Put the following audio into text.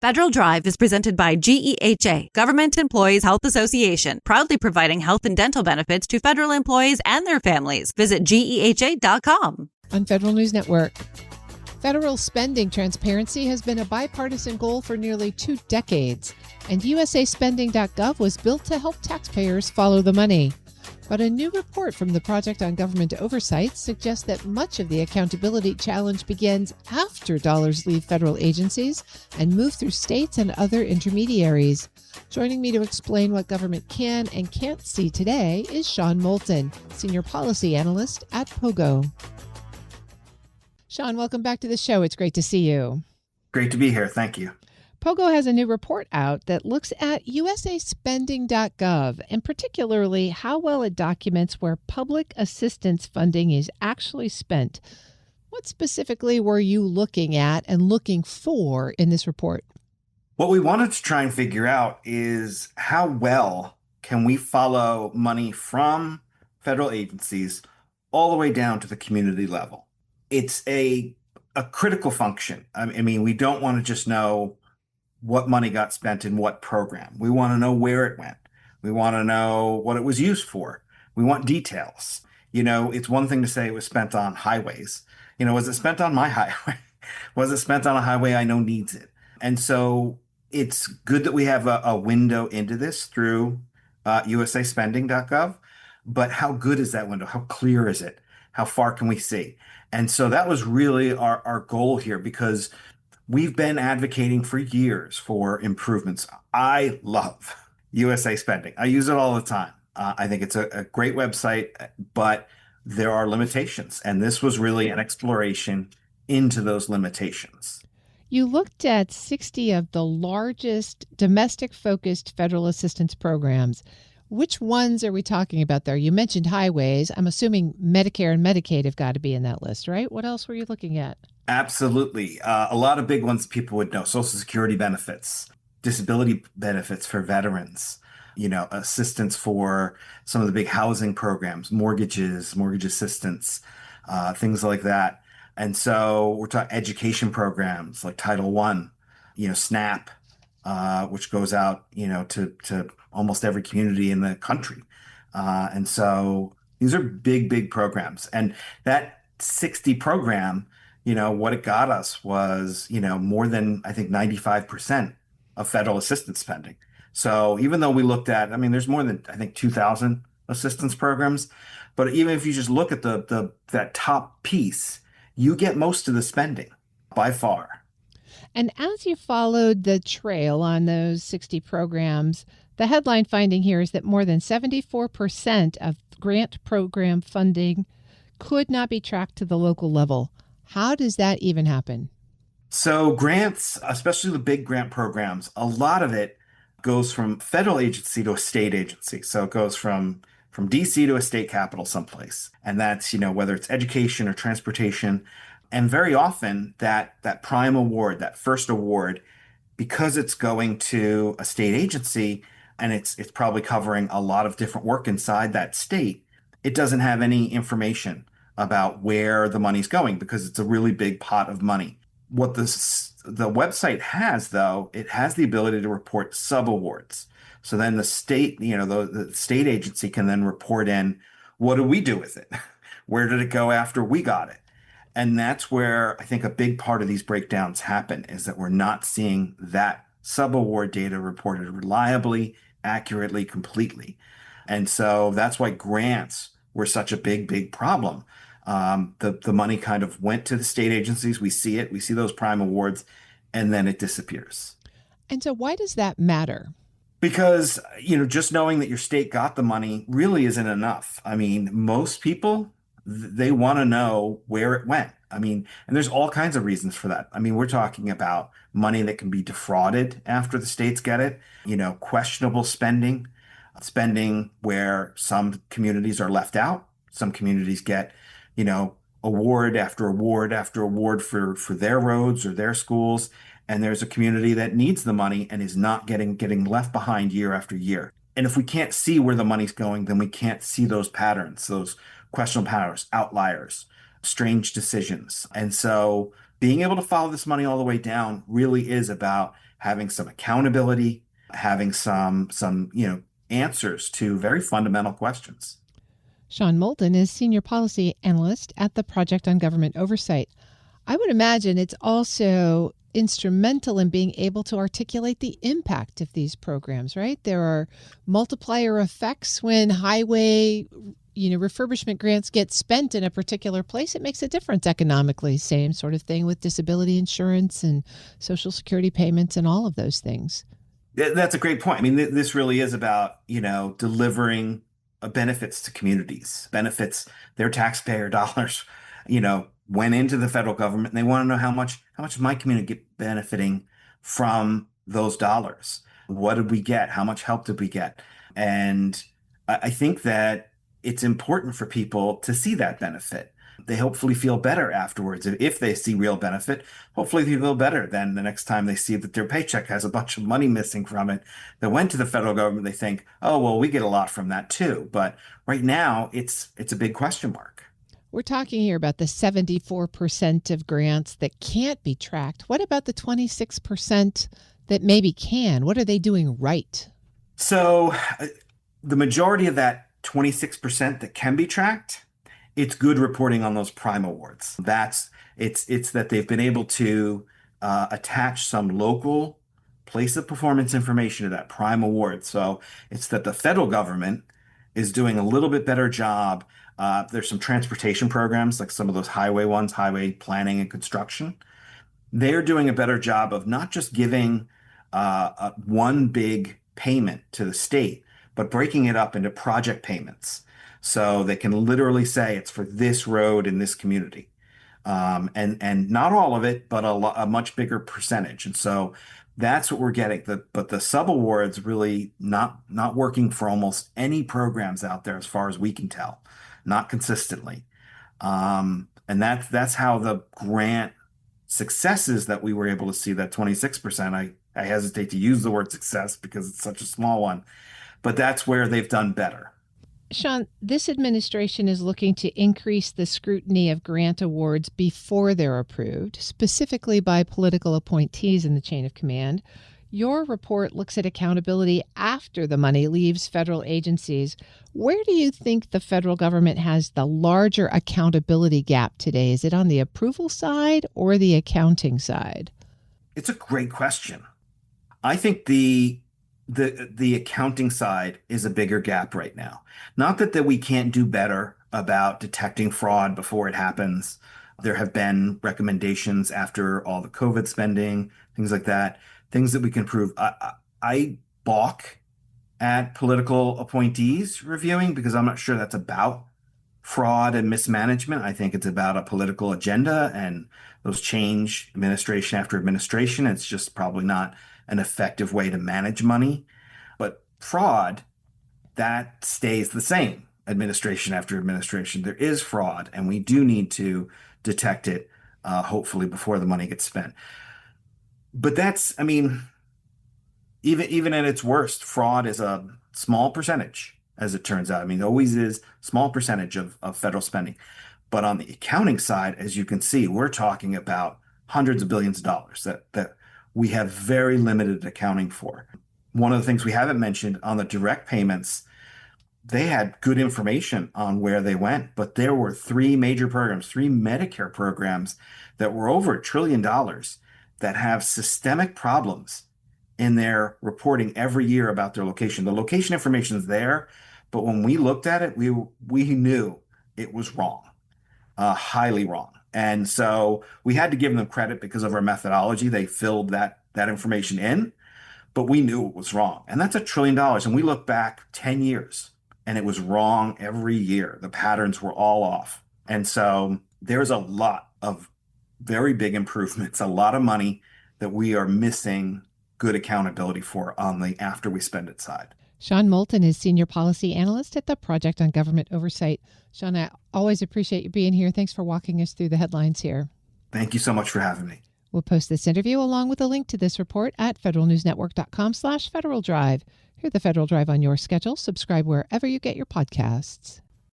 Federal Drive is presented by GEHA, Government Employees Health Association, proudly providing health and dental benefits to federal employees and their families. Visit GEHA.com. On Federal News Network. Federal spending transparency has been a bipartisan goal for nearly 2 decades, and USAspending.gov was built to help taxpayers follow the money. But a new report from the Project on Government Oversight suggests that much of the accountability challenge begins after dollars leave federal agencies and move through states and other intermediaries. Joining me to explain what government can and can't see today is Sean Moulton, Senior Policy Analyst at POGO. Sean, welcome back to the show. It's great to see you. Great to be here. Thank you. POGO has a new report out that looks at USAspending.gov, and particularly how well it documents where public assistance funding is actually spent. What specifically were you looking at and looking for in this report? What we wanted to try and figure out is how well can we follow money from federal agencies all the way down to the community level. It's a critical function. I mean, we don't want to just know what money got spent in what program. We want to know where it went. We want to know what it was used for. We want details. You know, it's one thing to say it was spent on highways. You know, was it spent on my highway? Was it spent on a highway I know needs it? And so it's good that we have a window into this through USAspending.gov. But how good is that window? How clear is it? How far can we see? And so that was really our goal here, because we've been advocating for years for improvements. I love USA Spending. I use it all the time. I think it's a great website, but there are limitations. And this was really an exploration into those limitations. You looked at 60 of the largest domestic-focused federal assistance programs. Which ones are we talking about there? You mentioned highways. I'm assuming Medicare and Medicaid have got to be in that list, right? What else were you looking at? Absolutely. A lot of big ones people would know. Social Security benefits, disability benefits for veterans, you know, assistance for some of the big housing programs, mortgages, mortgage assistance, things like that. And so we're talking education programs like Title I, you know, SNAP, which goes out, you know, to almost every community in the country. And so these are big, big programs. And that 60 program, you know, what it got us was, you know, more than, I think, 95% of federal assistance spending. So even though we looked at, I mean, there's more than, I think, 2,000 assistance programs. But even if you just look at that top piece, you get most of the spending by far. And as you followed the trail on those 60 programs, the headline finding here is that more than 74% of grant program funding could not be tracked to the local level. How does that even happen? So grants, especially the big grant programs, a lot of it goes from federal agency to a state agency. So it goes from DC to a state capital someplace. And that's, you know, whether it's education or transportation. And very often that prime award, that first award, because it's going to a state agency and it's probably covering a lot of different work inside that state, it doesn't have any information about where the money's going because it's a really big pot of money. What the website has, though, it has the ability to report subawards. So then the state, you know, the state agency can then report in, what do we do with it? Where did it go after we got it? And that's where I think a big part of these breakdowns happen, is that we're not seeing that subaward data reported reliably, accurately, completely. And so that's why grants were such a big, big problem. The money kind of went to the state agencies. We see it. We see those prime awards, and then it disappears. And so why does that matter? Because, you know, just knowing that your state got the money really isn't enough. I mean, most people, they want to know where it went. I mean, and there's all kinds of reasons for that. I mean, we're talking about money that can be defrauded after the states get it, you know, questionable spending where some communities are left out. Some communities get, you know, award after award after award for their roads or their schools. And there's a community that needs the money and is not getting left behind year after year. And if we can't see where the money's going, then we can't see those patterns, those questionable patterns, outliers, strange decisions. And so being able to follow this money all the way down really is about having some accountability, having some answers to very fundamental questions. Sean Moulton is Senior Policy Analyst at the Project on Government Oversight. I would imagine it's also instrumental in being able to articulate the impact of these programs, right? There are multiplier effects when highway refurbishment grants get spent in a particular place. It makes a difference economically. Same sort of thing with disability insurance and Social Security payments and all of those things. That's a great point. I mean, this really is about, delivering benefits to communities, benefits. Their taxpayer dollars, went into the federal government, and they want to know how much is my community get benefiting from those dollars? What did we get? How much help did we get? And I think that it's important for people to see that benefit. They hopefully feel better afterwards. If they see real benefit, hopefully they feel better than the next time they see that their paycheck has a bunch of money missing from it that went to the federal government. They think, oh, well, we get a lot from that too. But right now, it's a big question mark. We're talking here about the 74% of grants that can't be tracked. What about the 26% that maybe can? What are they doing right? So the majority of that 26% that can be tracked, it's good reporting on those prime awards. It's that they've been able to attach some local place of performance information to that prime award. So it's that the federal government is doing a little bit better job. There's some transportation programs, like some of those highway ones, highway planning and construction. They're doing a better job of not just giving one big payment to the state, but breaking it up into project payments. So they can literally say it's for this road in this community. And not all of it, but a much bigger percentage. And so that's what we're getting. But the subawards really not working for almost any programs out there as far as we can tell, not consistently. And that's how the grant successes that we were able to see, that 26%, I hesitate to use the word success because it's such a small one, but that's where they've done better. Sean, this administration is looking to increase the scrutiny of grant awards before they're approved, specifically by political appointees in the chain of command. Your report looks at accountability after the money leaves federal agencies. Where do you think the federal government has the larger accountability gap today? Is it on the approval side or the accounting side? It's a great question. I think the accounting side is a bigger gap right now. Not that we can't do better about detecting fraud before it happens. There have been recommendations after all the COVID spending, things like that, things that we can prove. I balk at political appointees reviewing because I'm not sure that's about fraud and mismanagement. I think it's about a political agenda, and those change administration after administration. It's just probably not an effective way to manage money. But fraud, that stays the same administration after administration. There is fraud, and we do need to detect it, hopefully before the money gets spent. But even at its worst, fraud is a small percentage, as it turns out. It always is small percentage of federal spending. But on the accounting side, as you can see, we're talking about hundreds of billions of dollars that we have very limited accounting for. One of the things we haven't mentioned on the direct payments, they had good information on where they went, but there were three major programs, three Medicare programs that were over $1 trillion that have systemic problems in their reporting every year about their location. The location information is there, but when we looked at it, we knew it was wrong, highly wrong. And so we had to give them credit because of our methodology. They filled that information in, but we knew it was wrong. And that's $1 trillion. And we look back 10 years and it was wrong every year. The patterns were all off. And so there's a lot of very big improvements, a lot of money that we are missing good accountability for on the after we spend it side. Sean Moulton is Senior Policy Analyst at the Project on Government Oversight. Sean, I always appreciate you being here. Thanks for walking us through the headlines here. Thank you so much for having me. We'll post this interview along with a link to this report at federalnewsnetwork.com/Federal Drive. Hear the Federal Drive on your schedule. Subscribe wherever you get your podcasts.